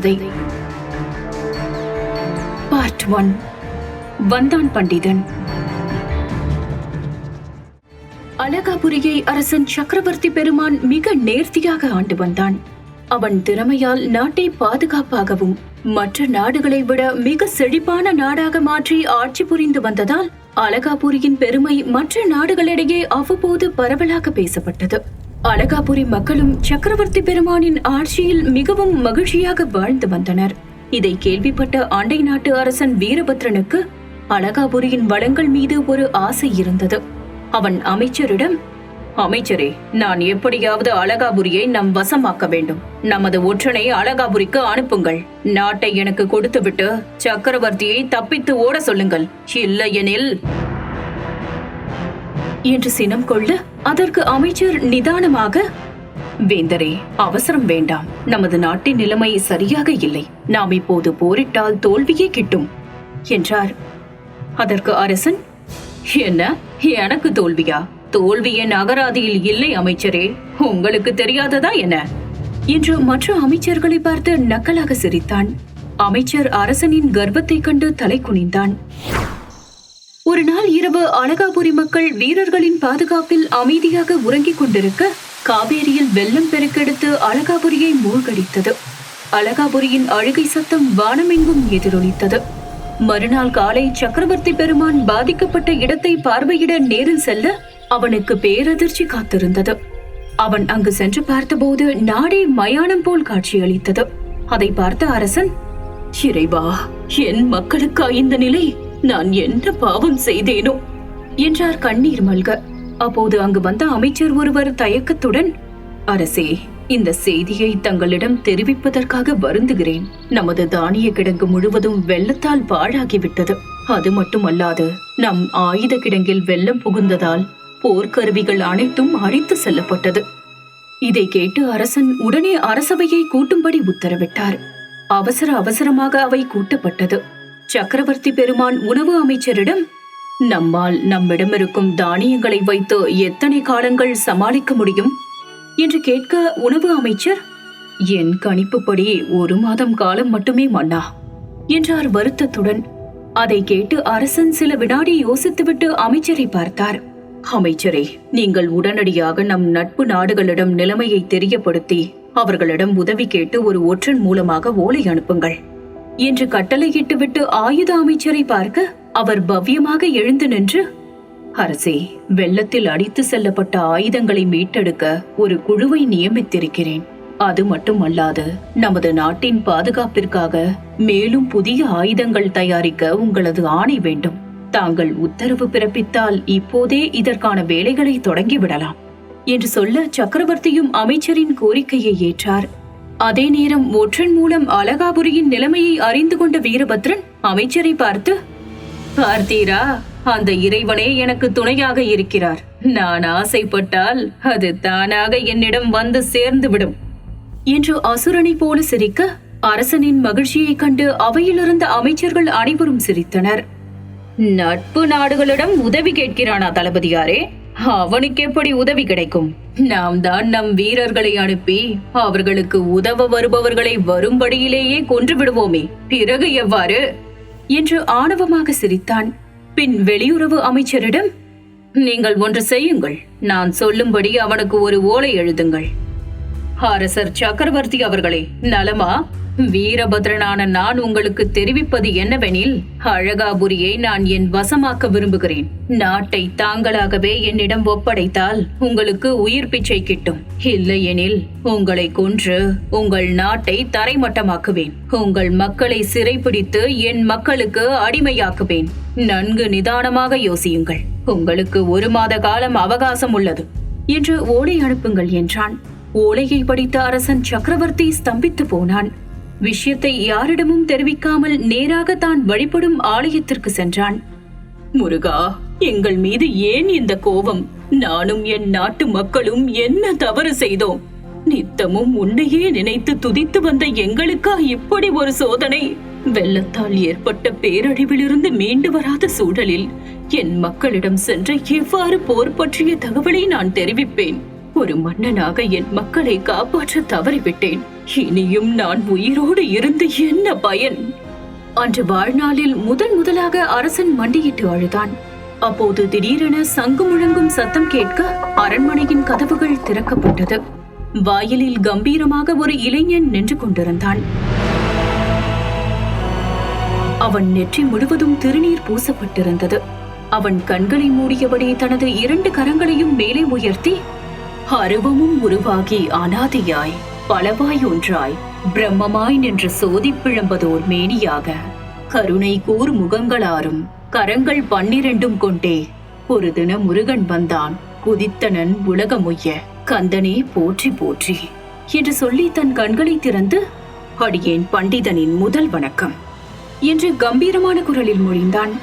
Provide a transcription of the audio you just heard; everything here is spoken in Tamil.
கதை. பார்ட் 1. வந்தான் பண்டிதன். அலகாபுரியை அரசன் சக்கரவர்த்தி பெருமான் மிக நேர்த்தியாக ஆண்டு வந்தான். அவன் திறமையால் நாட்டை பாதுகாப்பாகவும் மற்ற நாடுகளை விட மிக செழிப்பான நாடாக மாற்றி ஆட்சி புரிந்து வந்ததால் அலகாபுரியின் பெருமை மற்ற நாடுகளிடையே அவ்வப்போது பரவலாக பேசப்பட்டது. அலகாபுரி மக்களும் சக்கரவர்த்தி பெருமானின் ஆட்சியில் மிகவும் மகிழ்ச்சியாக வாழ்ந்து வந்தனர். இதை கேள்விப்பட்ட அண்டை நாட்டு அரசன் வீரபத்ரனுக்கு அலகாபுரியின் வளங்கள் மீது ஒரு ஆசை இருந்தது. அவன் அமைச்சரிடம், அமைச்சரே, நான் எப்படியாவது அலகாபுரியை நம் வசமாக்க வேண்டும். நமது ஒற்றனை அலகாபுரிக்கு அனுப்புங்கள். நாட்டை எனக்கு கொடுத்துவிட்டு சக்கரவர்த்தியை தப்பித்து ஓட சொல்லுங்கள். இல்லையெனில் என்று சினம் கொள்ள, அதற்கு அமைச்சர் நிதானமாக, வேந்தரே, அவசரம் வேண்டாம். நமது நாட்டின் நிலைமை சரியாக இல்லை. நாம் இப்போது போரிட்டால் தோல்வியே கிட்டும் என்றார். அதற்கு அரசன், என்ன, எனக்கு தோல்வியா? தோல்வி என் அகராதியில் இல்லை அமைச்சரே. உங்களுக்கு தெரியாததா என்ன என்று மற்ற அமைச்சர்களை பார்த்து நக்கலாக சிரித்தான். அமைச்சர் அரசனின் கர்வத்தை கண்டு தலை குனிந்தான். ஒரு நாள் இரவு அலகாபுரி மக்கள் வீரர்களின் பாதுகாப்பில் அமைதியாக உறங்கிக் கொண்டிருக்க காவேரியில் வெள்ளம் பெருக்கெடுத்து அலகாபுரியை மூழ்கடித்தது. அலகாபுரியின் அழுகை சத்தம் வானமெங்கும் எதிரொலித்தது. மறுநாள் காலை சக்கரவர்த்தி பெருமான் பாதிக்கப்பட்ட இடத்தை பார்வையிட நேரில் செல்ல அவனுக்கு பேரதிர்ச்சி காத்திருந்தது. அவன் அங்கு சென்று பார்த்தபோது நாடே மயானம் போல் காட்சியளித்தது. அதை பார்த்த அரசன், இறைவா, என் மக்களுக்கா இந்த நிலை? நான் என்ன பாவம் செய்தேனோ என்றார் கண்ணீர் மல்க. அப்போது அங்கு வந்த அமைச்சர் ஒருவர் தயக்கத்துடன், அரசே, இந்த செய்தியை தங்களிடம் தெரிவிப்பதற்காக வருந்துகிறேன். நமது தானிய கிடங்கு முழுவதும் வெள்ளத்தால் பாழாகிவிட்டது. அது மட்டுமல்லாது நம் ஆயுத கிடங்கில் வெள்ளம் புகுந்ததால் போர்க்கருவிகள் அனைத்தும் அடித்து செல்லப்பட்டது. இதை கேட்டு அரசன் உடனே அரசவையை கூட்டும்படி உத்தரவிட்டார். அவசரமாக அவை கூட்டப்பட்டது. சக்கரவர்த்தி பெருமான் உணவு அமைச்சரிடம், நம்மால் நம்மிடம் இருக்கும் தானியங்களை வைத்து எத்தனை காலங்கள் சமாளிக்க முடியும் என்று கேட்க, உணவு அமைச்சர், என் கணிப்புப்படி 1 மாதம் காலம் மட்டுமே மன்னா என்றார் வருத்தத்துடன். அதை கேட்டு அரசன் சில வினாடி யோசித்துவிட்டு அமைச்சரை பார்த்தார். அமைச்சரே, நீங்கள் உடனடியாக நம் நட்பு நாடுகளிடம் நிலைமையை தெரியப்படுத்தி அவர்களிடம் உதவி கேட்டு ஒரு ஒற்றன் மூலமாக ஓலை அனுப்புங்கள் என்று கட்டளையிட்டு விட்டு ஆயுத அமைச்சரை பார்க்க, அவர் பவ்யமாக எழுந்து நின்று, அரசே, வெள்ளத்தில் அடித்து செல்லப்பட்ட ஆயுதங்களை மீட்டெடுக்க ஒரு குழுவை நியமித்திருக்கிறேன். அது மட்டுமல்லாது நமது நாட்டின் பாதுகாப்பிற்காக மேலும் புதிய ஆயுதங்கள் தயாரிக்க உங்களது ஆணை வேண்டும். தாங்கள் உத்தரவு பிறப்பித்தால் இப்போதே இதற்கான வேலைகளை தொடங்கிவிடலாம் என்று சொல்ல, சக்கரவர்த்தியும் அமைச்சரின் கோரிக்கையை ஏற்றார். அதே நேரம் ஒற்றன் மூலம் அலகாபுரியின் நிலைமையை அறிந்து கொண்ட வீரபத்ரன் அமைச்சரை பார்த்து, பார்த்தீரா, அந்த இறைவனே எனக்கு துணையாக இருக்கிறார். நான் ஆசைப்பட்டால் அது தானாக என்னிடம் வந்து சேர்ந்து விடும் என்று அசுரனை போல சிரிக்க, அரசனின் மகிழ்ச்சியை கண்டு அவையிலிருந்த அமைச்சர்கள் அனைவரும் சிரித்தனர். நட்பு நாடுகளிடம் உதவி கேட்கிறானா தளபதியாரே? அவனுக்கு எப்படி உதவி கிடைக்கும்? நாம் தான் நம் வீரர்களை அனுப்பி அவர்களுக்கு உதவ வருபவர்களை வரும்படியிலேயே கொன்று விடுவோமே, பிறகு எவ்வாறு என்று ஆணவமாக சிரித்தான். பின் வெளியுறவு அமைச்சரிடம், நீங்கள் ஒன்று செய்யுங்கள். நான் சொல்லும்படி அவனுக்கு ஒரு ஓலை எழுதுங்கள். அரசர் சக்கரவர்த்தி அவர்களே, நலமா? வீரபத்ரனான நான் உங்களுக்கு தெரிவிப்பது என்னவெனில், அழகாபுரியை நான் என் வசமாக்க விரும்புகிறேன். நாட்டை தாங்களாகவே என்னிடம் ஒப்படைத்தால் உங்களுக்கு உயிர் பிச்சை கிட்டும். இல்லையெனில் உங்களை கொன்று உங்கள் நாட்டை தரைமட்டமாக்குவேன். உங்கள் மக்களை சிறைப்பிடித்து என் மக்களுக்கு அடிமையாக்குவேன். நன்கு நிதானமாக யோசியுங்கள். உங்களுக்கு 1 மாத காலம் அவகாசம் உள்ளது என்று ஓலை அனுப்புங்கள் என்றான். ஓலையை படித்த அரசன் சக்கரவர்த்தி ஸ்தம்பித்து போனான். விஷயத்தை யாரிடமும் தெரிவிக்காமல் நேராக தான் வழிபடும் ஆலயத்திற்கு சென்றான். முருகா, எங்கள் மீது ஏன் இந்த கோபம்? நானும் என் நாட்டு மக்களும் என்ன தவறு செய்தோம்? நித்தமும் உன்னையே நினைத்து துதித்து வந்த எங்களுக்கா இப்படி ஒரு சோதனை? வெள்ளத்தால் ஏற்பட்ட பேரழிவிலிருந்து மீண்டு வராத சூழலில் என் மக்களிடம் சென்று எவ்வாறு போர் பற்றிய தகவலை நான் தெரிவிப்பேன்? ஒரு மன்னனாக என் மக்களை காப்பாற்ற தவறிவிட்டேன். இனியும் நான் உயிரோடு இருந்து என்ன பயன்? அன்று வாழ்நாளில் முதலாக அரசன் மண்டியிட்டு அழுதான். அப்போது திடீரென சங்கு முழங்கும் சத்தம் கேட்க அரண்மனையின் கதவுகள் திறக்கப்பட்டது. வாயிலில் கம்பீரமாக ஒரு இளைஞன் நின்று கொண்டிருந்தான். அவன் நெற்றி முழுவதும் திருநீர் பூசப்பட்டிருந்தது. அவன் கண்களை மூடியபடி தனது 2 கரங்களையும் மேலே உயர்த்தி, அருவமும் உருவாகி அனாதியாய் பலவாய் ஒன்றாய் பிரம்மமாய் நின்று சோதி பிழம்பதோர் மேனியாக கருணை கூர் முகங்களாரும் கரங்கள் 12 கொண்டே ஒரு தின முருகன் வந்தான் குதித்தனன் உலகமுய்ய கந்தனே போற்றி போற்றி என்று சொல்லி தன் கண்களை திறந்து, அடியேன் பண்டிதனின் முதல் வணக்கம் என்று கம்பீரமான குரலில் மொழிந்தான்.